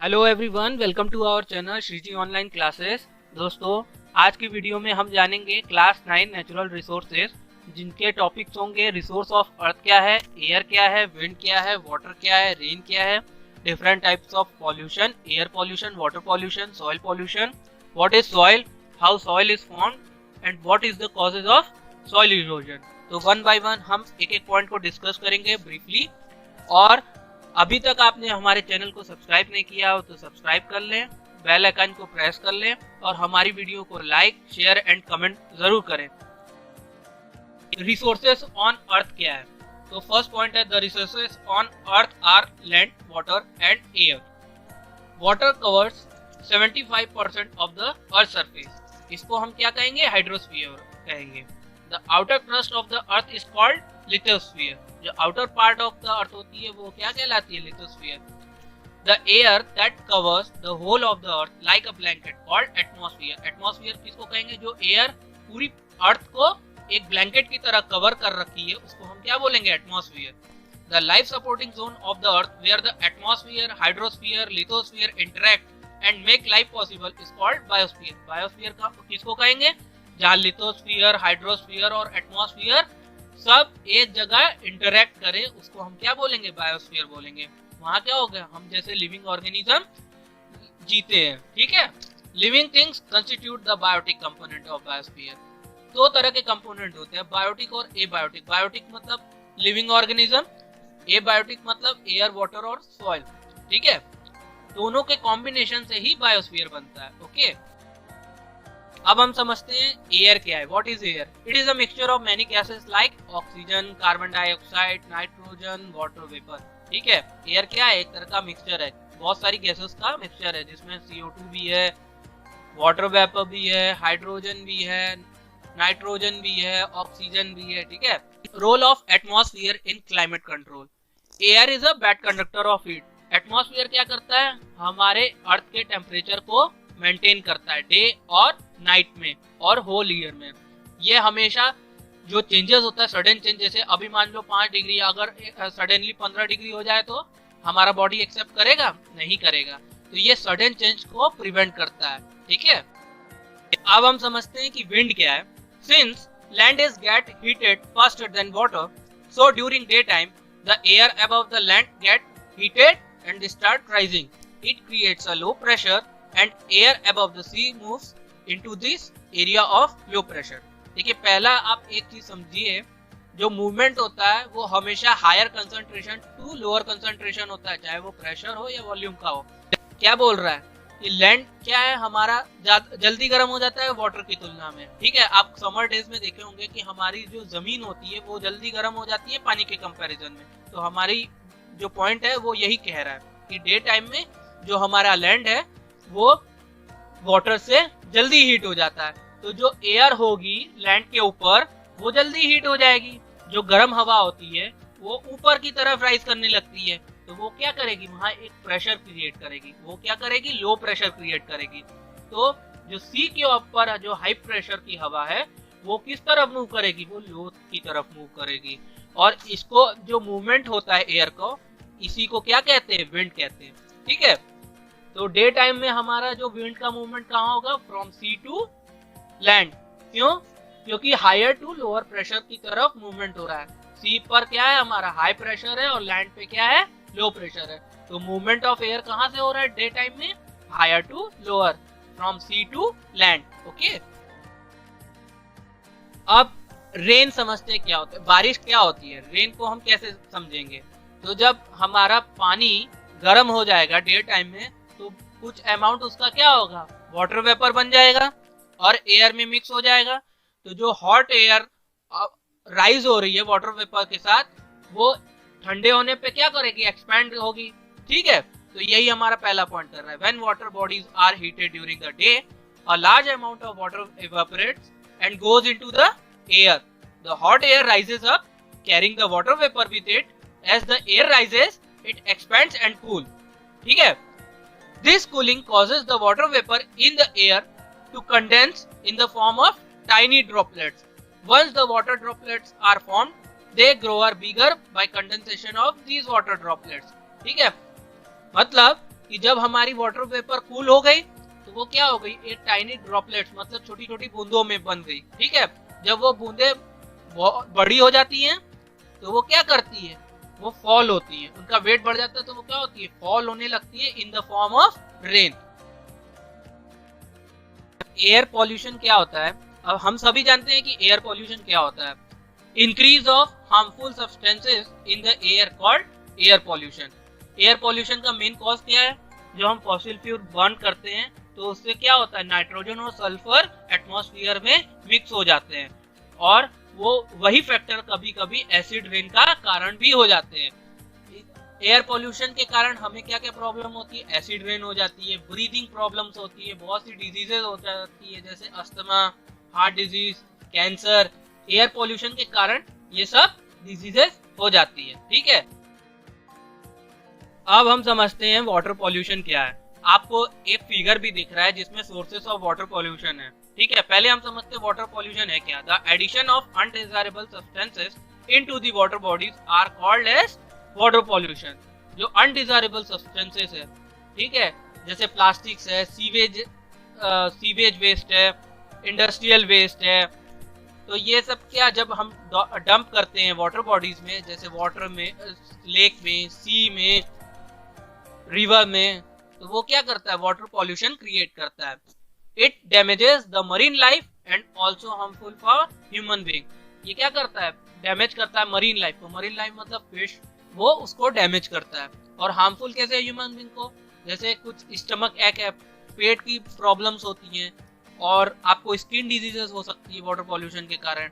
Hello everyone, welcome to our channel Shreeji online classes. दोस्तों, आज की वीडियो में हम जानेंगे क्लास 9 नेचुरल रिसोर्सेज, जिनके टॉपिक्स होंगे रिसोर्स ऑफ अर्थ क्या है, एयर क्या है, विंड क्या है, वाटर क्या है, रेन क्या है, different types of pollution, air pollution, water pollution, soil pollution, what is soil, how soil is formed and what is the causes of soil erosion. तो वन बाय वन हम एक एक पॉइंट को discuss करेंगे briefly. और अभी तक आपने हमारे चैनल को सब्सक्राइब नहीं किया हो तो सब्सक्राइब कर लें, बेल आइकन को प्रेस कर लें और हमारी वीडियो को लाइक, शेयर एंड कमेंट जरूर करें। रिसोर्सेज ऑन अर्थ क्या है? तो फर्स्ट पॉइंट है, the resources on earth are land, water and air. Water covers 75% of the earth surface. इसको हम क्या कहेंगे? हाइड्रोस्फीयर कहेंगे। The outer crust of the earth is called lithosphere. जो outer part of the earth होती है वो क्या कहलाती है? Lithosphere. The air that covers the whole of the earth like a blanket called atmosphere. Atmosphere किसको कहेंगे? जो एयर पूरी अर्थ को एक ब्लैंकेट की तरह कवर कर रखी है उसको हम क्या बोलेंगे? Atmosphere. The life supporting zone of the earth where the atmosphere, hydrosphere, lithosphere interact and make life possible is called biosphere. Biosphere का किसको कहेंगे? जहाँ लिथोस्फीयर, हाइड्रोस्फीयर और एटमॉस्फेयर सब एक जगह इंटरैक्ट करें उसको हम क्या बोलेंगे? बायोस्फीयर बोलेंगे। वहां क्या हो गया? हम जैसे लिविंग ऑर्गेनिज्म जीते हैं, ठीक है। Living things constitute the biotic component of biosphere. दो तरह के कंपोनेंट होते हैं, बायोटिक और एबायोटिक। बायोटिक मतलब लिविंग ऑर्गेनिज्म, एबायोटिक मतलब एयर, वाटर और सॉइल, ठीक है। दोनों के कॉम्बिनेशन से ही बायोस्फीयर बनता है, ओके। अब हम समझते हैं एयर क्या है। What is air? It is a mixture of many gases like oxygen, carbon dioxide, nitrogen, water vapour, ठीक है। एयर क्या है? एक तरह का मिक्सचर है, बहुत सारी गैसेस का मिक्सचर है, जिसमें CO2 भी है, वाटर वेपर भी है, हाइड्रोजन भी है, नाइट्रोजन भी है, ऑक्सीजन भी है, ठीक है। Role of atmosphere in climate control. Air is a bad conductor of heat. Atmosphere क्या करता है? हमारे अर्थ के टेम्परेचर को मेंटेन करता है डे और नाइट में और होल ईयर में। ये हमेशा जो चेंजेस होता है, सडन चेंज, जैसे अभी मान लो 5 डिग्री, अगर सडनली 15 डिग्री हो जाए तो हमारा बॉडी एक्सेप्ट करेगा? नहीं करेगा। तो ये सडन चेंज को प्रिवेंट करता है, ठीक है। अब हम समझते हैं कि विंड क्या है। Since land is get heated faster than water, so during day time the air above the land gate heated and start rising. It creates a low pressure and air above the sea moves into this area of low pressure। देखिए, पहला आप एक चीज समझिए, जो movement होता है वो हमेशा higher concentration to lower concentration होता है, चाहे वो प्रेशर हो या वॉल्यूम का हो। क्या बोल रहा है कि लैंड क्या है हमारा? जल्दी गर्म हो जाता है वाटर की तुलना में, ठीक है। आप समर डेज में देखे होंगे कि हमारी जो जमीन होती है वो जल्दी गर्म हो जाती है पानी के कंपैरिजन में। तो हमारी जो पॉइंट है वो यही कह रहा है कि डे टाइम में जो हमारा लैंड है वो वाटर से जल्दी हीट हो जाता है। तो जो एयर होगी लैंड के ऊपर वो जल्दी हीट हो जाएगी। जो गर्म हवा होती है वो ऊपर की तरफ राइज करने लगती है, तो वो क्या करेगी? वहां एक प्रेशर क्रिएट करेगी। वो क्या करेगी? लो प्रेशर क्रिएट करेगी। तो जो सी के ऊपर जो हाई प्रेशर की हवा है वो किस तरफ मूव करेगी? वो लो की तरफ मूव करेगी। और इसको जो मूवमेंट होता है एयर को, इसी को क्या कहते हैं? विंड कहते हैं, ठीक है। तो डे टाइम में हमारा जो विंड का मूवमेंट कहाँ होगा? From sea to land. क्यों? क्योंकि हायर टू लोअर प्रेशर की तरफ मूवमेंट हो रहा है। सी पर क्या है? हमारा हाई प्रेशर है और लैंड पे क्या है? लो प्रेशर है। तो मूवमेंट ऑफ एयर कहाँ से हो रहा है डे टाइम में? Higher to lower, from sea to land, okay. अब रेन समझते हैं क्या होता है। बारिश क्या होती है? रेन को हम कैसे समझेंगे? तो जब हमारा पानी गर्म हो जाएगा डे टाइम में तो कुछ अमाउंट उसका क्या होगा? वाटर वेपर बन जाएगा और एयर में मिक्स हो जाएगा। तो जो हॉट एयर राइज हो रही है वाटर वेपर के साथ, वो ठंडे होने पे क्या करेगी? एक्सपैंड होगी, ठीक है। तो यही हमारा पहला पॉइंट कर रहा है। When water bodies are heated during the day, a large amount of water evaporates and goes into the air. The hot air rises up carrying the water vapour with it. As the air rises it expands and cool, ठीक है। This cooling causes the water vapor in the air to condense in the form of tiny droplets. Once the water droplets are formed, they grow bigger by condensation of these water droplets. ठीक है, मतलब कि जब हमारी water vapour cool हो गई तो वो क्या हो गई, एक टाइनी ड्रॉपलेट्स मतलब छोटी छोटी बूंदों में बन गई। ठीक है, जब वो बूंदे बड़ी हो जाती हैं तो वो क्या करती है, वो फॉल होती है, उनका वेट बढ़ जाता है तो वो क्या होती है, फॉल होने लगती है in the form of rain. Air pollution क्या होता है, अब हम सभी जानते हैं कि एयर पॉल्यूशन क्या होता है, increase of harmful substances in the air called air pollution. Air pollution का मेन कॉज क्या है, जो हम फॉसिल फ्यूल बर्न करते हैं तो उससे क्या होता है, नाइट्रोजन और सल्फर एटमॉस्फेयर में मिक्स हो जाते हैं और वो वही फैक्टर कभी कभी एसिड रेन का कारण भी हो जाते हैं। एयर पोल्यूशन के कारण हमें क्या क्या प्रॉब्लम होती है, एसिड रेन हो जाती है, ब्रीदिंग प्रॉब्लम्स होती है, बहुत सी डिजीजेस हो जाती है जैसे asthma, heart disease, cancer. Air pollution के कारण ये सब डिजीजेस हो जाती है। ठीक है, अब हम समझते हैं वाटर पोल्यूशन क्या है। आपको एक फिगर भी दिख रहा है जिसमें सोर्सेस ऑफ वाटर पोल्यूशन है। ठीक है, पहले हम समझते हैं वाटर पोल्यूशन है क्या। The addition of undesirable substances into the water bodies are called as water pollution. जो अनडिजायरेबल सब्सटेंसेस है, ठीक है, जैसे प्लास्टिक्स है, सीवेज वेस्ट है, इंडस्ट्रियल वेस्ट है, तो ये सब क्या जब हम डंप करते हैं वाटर बॉडीज में, जैसे वाटर में, लेक में, सी में, रिवर में, तो वो क्या करता है, वाटर पॉल्यूशन क्रिएट करता है। It damages the marine life and also harmful for human being. ये क्या करता है, डैमेज करता है मरीन लाइफ को। मरीन लाइफ मतलब फिश, वो उसको डैमेज करता है। और हार्मफुल कैसे है ह्यूमन बीइंग को, जैसे कुछ स्टमक एक है, पेट की प्रॉब्लम्स होती हैं और आपको स्किन डिजीजेस हो सकती है वाटर पॉल्यूशन के कारण।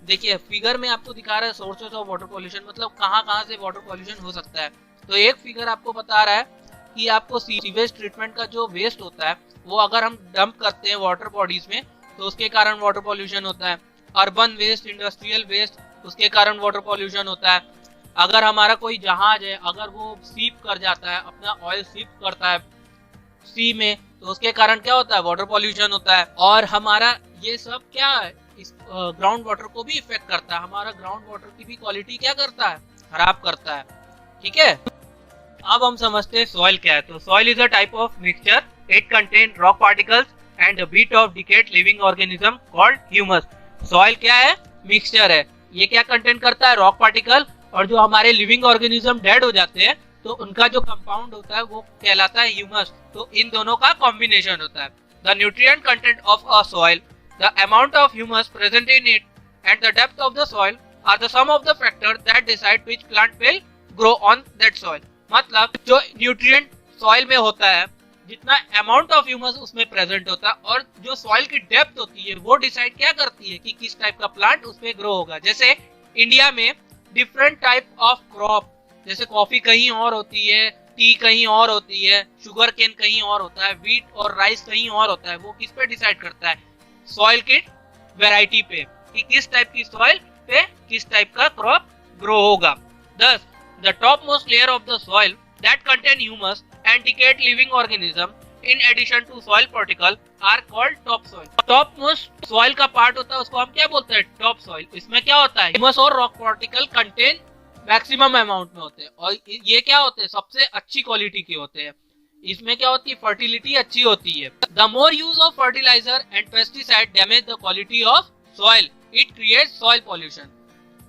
देखिए फिगर में आपको दिखा रहा है सोर्सेस ऑफ वाटर पॉल्यूशन, मतलब कहाँ कहाँ से वाटर पॉल्यूशन हो सकता है। तो एक फिगर आपको बता रहा है कि आपको सीवेज ट्रीटमेंट का जो वेस्ट होता है वो अगर हम डंप करते हैं वाटर बॉडीज में तो उसके कारण वाटर पॉल्यूशन होता है। अर्बन वेस्ट, इंडस्ट्रियल वेस्ट, उसके कारण वाटर पॉल्यूशन होता है। अगर हमारा कोई जहाज है, अगर वो सीप कर जाता है, अपना ऑयल सीप करता है सी में, तो उसके कारण क्या होता है, वाटर पॉल्यूशन होता है। और हमारा ये सब क्या है, इस ग्राउंड वाटर को भी इफेक्ट करता है। हमारा ग्राउंड वाटर की भी क्वालिटी क्या करता है, खराब करता है। ठीक है, अब हम समझते हैं सॉइल क्या है। तो soil is a type of mixture, it contain rock particles and a bit of decade living organism called humus. Soil क्या है, मिक्सचर है। ये क्या कंटेन करता है, रॉक पार्टिकल, और जो हमारे लिविंग ऑर्गेनिज्म डेड हो जाते हैं तो उनका जो कंपाउंड होता है वो कहलाता है ह्यूमस। तो इन दोनों का कॉम्बिनेशन होता है। The nutrient content of a soil, the amount of humus present in it and the depth of the soil are the some of the factor that decide which plant will grow on that soil. मतलब जो nutrient soil में होता है, जितना amount of humus उसमें present होता है, और जो सॉइल की डेप्थ होती है वो डिसाइड क्या करती है कि किस टाइप का प्लांट उसमें ग्रो होगा। जैसे इंडिया में डिफरेंट टाइप ऑफ क्रॉप, जैसे कॉफी कहीं और होती है, टी कहीं और होती है, शुगर केन कहीं और होता है, व्हीट और राइस कहीं और होता है। वो किस पे डिसाइड करता है, सॉइल की वैरायटी पे, कि किस टाइप की सॉइल पे किस टाइप का क्रॉप ग्रो होगा। Thus, the topmost layer of the soil that contain humus and decayed living organism in addition to soil particle are called topsoil. Topmost soil का पार्ट होता है उसको हम क्या बोलते हैं, टॉप सॉइल। इसमें क्या होता है, ह्यूमस और rock particle contain maximum amount में होते हैं और ये क्या होते हैं, सबसे अच्छी क्वालिटी के होते हैं। इसमें क्या होती है, फर्टिलिटी अच्छी होती है। The more use of fertilizer and pesticide damage the quality of soil, it creates soil pollution.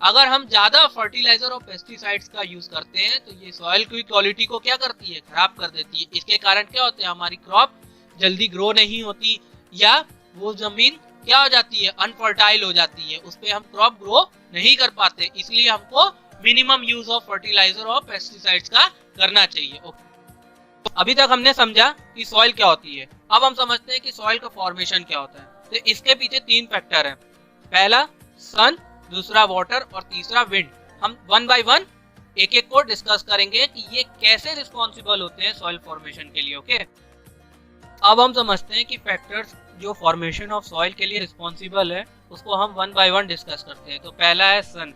अगर हम ज्यादा फर्टिलाइजर और पेस्टिसाइड्स का यूज करते हैं तो ये सॉइल की क्वालिटी को क्या करती है, खराब कर देती है। इसके कारण क्या होते हैं, हमारी क्रॉप जल्दी ग्रो नहीं होती, या वो जमीन क्या हो जाती है, अनफर्टाइल हो जाती है, उस पे हम क्रॉप ग्रो नहीं कर पाते। इसलिए हमको मिनिमम यूज ऑफ फर्टिलाइजर और पेस्टिसाइड्स का करना चाहिए। अभी तक हमने समझा कि सॉइल क्या होती है। अब हम समझते हैं कि सॉइल का फॉर्मेशन क्या होता है। तो इसके पीछे तीन फैक्टर हैं। पहला सन, दूसरा वाटर और तीसरा विंड। हम वन बाय वन एक एक को डिस्कस करेंगे कि ये कैसे रिस्पॉन्सिबल होते हैं सॉइल फॉर्मेशन के लिए। ओके, अब हम समझते हैं कि फैक्टर्स जो फॉर्मेशन ऑफ सॉइल के लिए रिस्पॉन्सिबल है उसको हम वन बाय वन डिस्कस करते हैं। तो पहला है sun.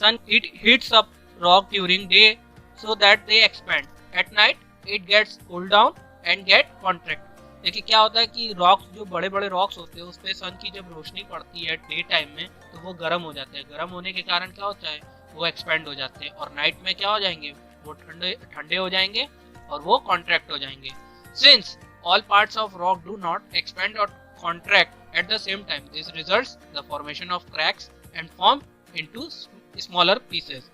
Sun it heats up rock during day so that they expand, at night it gets cool down and get contract. देखिए क्या होता है कि रॉक्स, जो बड़े बड़े रॉक्स होते हैं उस पे सन की जब रोशनी पड़ती है डे टाइम में तो वो गर्म हो जाते हैं। गर्म होने के कारण क्या होता है, वो एक्सपेंड हो जाते हैं और नाइट में क्या हो जाएंगे, वो ठंडे ठंडे हो जाएंगे और वो कॉन्ट्रैक्ट हो जाएंगे। Since all parts of rock do not expand और contract at the same time, this results the formation of cracks and form into smaller pieces.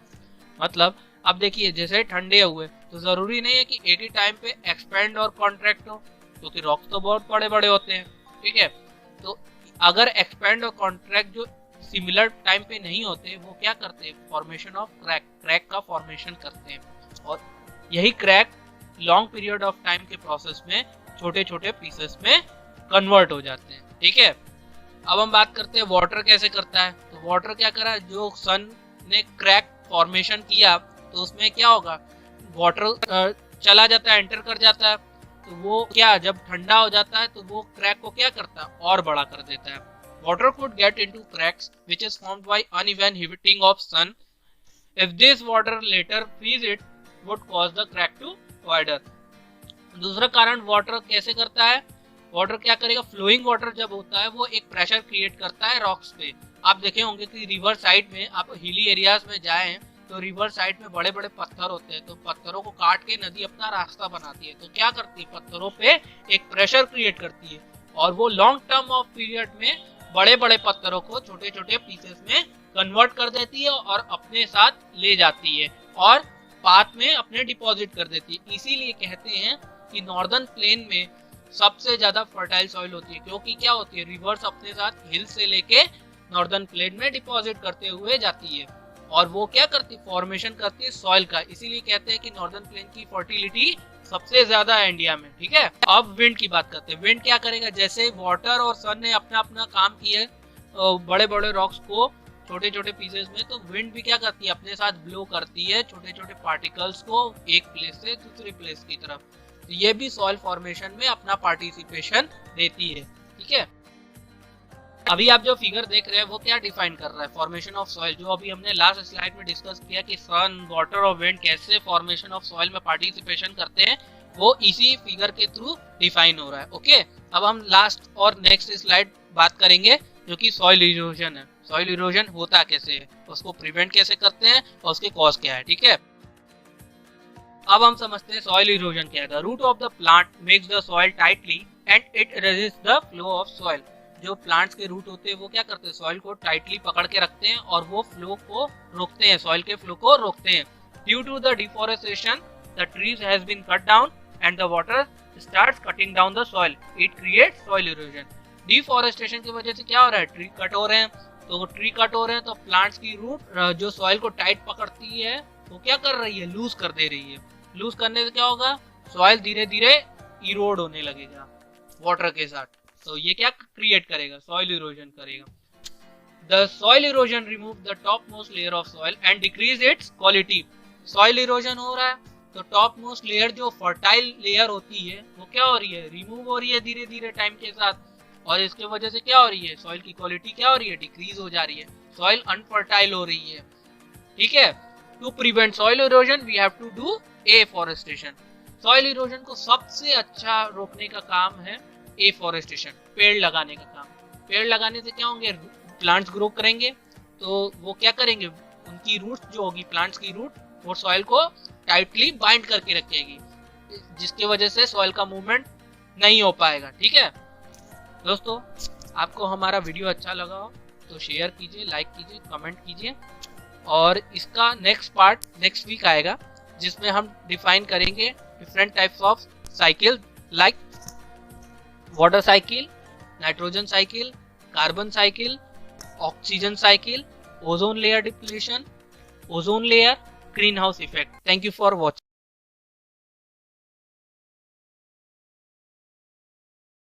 मतलब अब देखिए जैसे ठंडे हुए तो जरूरी नहीं है कि एक ही टाइम पे एक्सपेंड और कॉन्ट्रैक्ट हो, क्योंकि रॉक्स तो बहुत बड़े बड़े होते हैं, ठीक है। तो अगर एक्सपेंड और कॉन्ट्रैक्ट जो सिमिलर टाइम पे नहीं होते, वो क्या करते हैं, फॉर्मेशन ऑफ क्रैक का फॉर्मेशन करते हैं, और यही crack long period of time के प्रोसेस में छोटे छोटे पीसेस में कन्वर्ट हो जाते हैं, ठीक है। अब हम बात करते हैं वाटर कैसे करता है। तो वाटर क्या करा, जो सन ने क्रैक फॉर्मेशन किया तो उसमें क्या होगा, वाटर चला जाता है, एंटर कर जाता है, तो वो क्या जब ठंडा हो जाता है तो वो क्रैक को क्या करता है, और बड़ा कर देता है। Water could get into cracks which is formed by uneven heating of sun. If this water later freeze it would cause the crack to wider. दूसरा कारण वाटर कैसे करता है, वाटर क्या करेगा, फ्लोइंग वाटर जब होता है वो एक प्रेशर क्रिएट करता है रॉक्स पे। आप देखे होंगे कि रिवर साइड में, आप हिली एरियाज में जाएं तो रिवर साइड में बड़े बड़े पत्थर होते हैं, तो पत्थरों को काट के नदी अपना रास्ता बनाती है, तो क्या करती है, पत्थरों पे एक प्रेशर क्रिएट करती है, और वो लॉन्ग टर्म ऑफ पीरियड में बड़े बड़े पत्थरों को छोटे छोटे पीसेस में कन्वर्ट कर देती है और अपने साथ ले जाती है और पाथ में अपने डिपॉजिट कर देती है। इसीलिए कहते हैं कि नॉर्दर्न प्लेन में सबसे ज्यादा फर्टाइल सॉइल होती है, क्योंकि क्या होती है, रिवर्स अपने साथ हिल से लेके नॉर्दर्न प्लेन में डिपॉजिट करते हुए जाती है, और वो क्या करती है, फॉर्मेशन करती है सॉइल का। इसीलिए कहते हैं कि नॉर्दर्न प्लेन की फर्टिलिटी सबसे ज्यादा है इंडिया में, ठीक है। अब विंड की बात करते हैं। विंड क्या करेगा, जैसे वाटर और सन ने अपना अपना काम किया बड़े बड़े रॉक्स को छोटे छोटे पीसेस में, तो विंड भी क्या करती है, अपने साथ ब्लो करती है छोटे छोटे पार्टिकल्स को एक प्लेस से दूसरी प्लेस की तरफ। तो ये भी सॉइल फॉर्मेशन में अपना पार्टिसिपेशन देती है, ठीक है। अभी आप जो फिगर देख रहे हैं वो क्या डिफाइन कर रहा है, फॉर्मेशन ऑफ सॉइल, जो अभी हमने लास्ट स्लाइड में डिस्कस किया कि सन, वाटर और विंड कैसे फॉर्मेशन ऑफ सॉइल में पार्टिसिपेशन करते हैं, वो इसी फिगर के थ्रू डिफाइन हो रहा है, ओके। अब हम लास्ट और नेक्स्ट स्लाइड बात करेंगे जो कि सॉइल इरोजन है। सॉइल इरोजन होता कैसे है, उसको प्रिवेंट कैसे करते हैं और उसके कॉज क्या है, ठीक है। अब हम समझते हैं सॉइल इरोजन क्या है। The root of the plant makes the soil tightly and it resist the flow of soil. जो प्लांट्स के रूट होते हैं वो क्या करते हैं, सॉइल को टाइटली पकड़ के रखते हैं और वो फ्लो को रोकते हैं, सॉइल के फ्लो को रोकते हैं। Due to the deforestation the trees has been cut down and the water starts cutting down the soil, it creates soil erosion. Deforestation की वजह से क्या हो रहा है, ट्री कट हो रहे हैं, तो ट्री कट हो रहे हैं तो प्लांट्स की रूट जो सॉइल को टाइट पकड़ती है वो क्या कर रही है, लूज कर दे रही है। लूज करने से क्या होगा, सॉइल धीरे धीरे इरोड होने लगेगा वाटर के साथ, तो ये क्या क्रिएट करेगा, सॉइल इरोजन करेगा। The soil erosion remove the top most layer of soil and decrease its quality. Soil erosion हो रहा है तो टॉप मोस्ट लेयर जो फर्टाइल लेयर होती है वो क्या हो रही है, रिमूव हो रही है धीरे धीरे टाइम के साथ, और इसके वजह से क्या हो रही है, सॉइल की क्वालिटी क्या हो रही है, डिक्रीज हो जा रही है, सॉइल अनफर्टाइल हो रही है, ठीक है। To prevent soil erosion we have to do afforestation. Soil erosion को सबसे अच्छा रोकने का काम है एफॉरेस्टेशन, पेड़ लगाने का काम। पेड़ लगाने से क्या होंगे, प्लांट्स ग्रो करेंगे, तो वो क्या करेंगे, उनकी रूट जो होगी, प्लांट्स की रूट वो सॉइल को टाइटली बाइंड करके रखेगी, जिसकी वजह से सॉइल का मूवमेंट नहीं हो पाएगा, ठीक है। दोस्तों आपको हमारा वीडियो अच्छा लगा हो तो शेयर कीजिए, लाइक कीजिए, कमेंट कीजिए, और इसका नेक्स्ट पार्ट नेक्स्ट वीक आएगा जिसमें हम डिफाइन करेंगे different types of cycle like water cycle, nitrogen cycle, carbon cycle, oxygen cycle, ozone layer depletion, ozone layer, green house effect. Thank you for watching.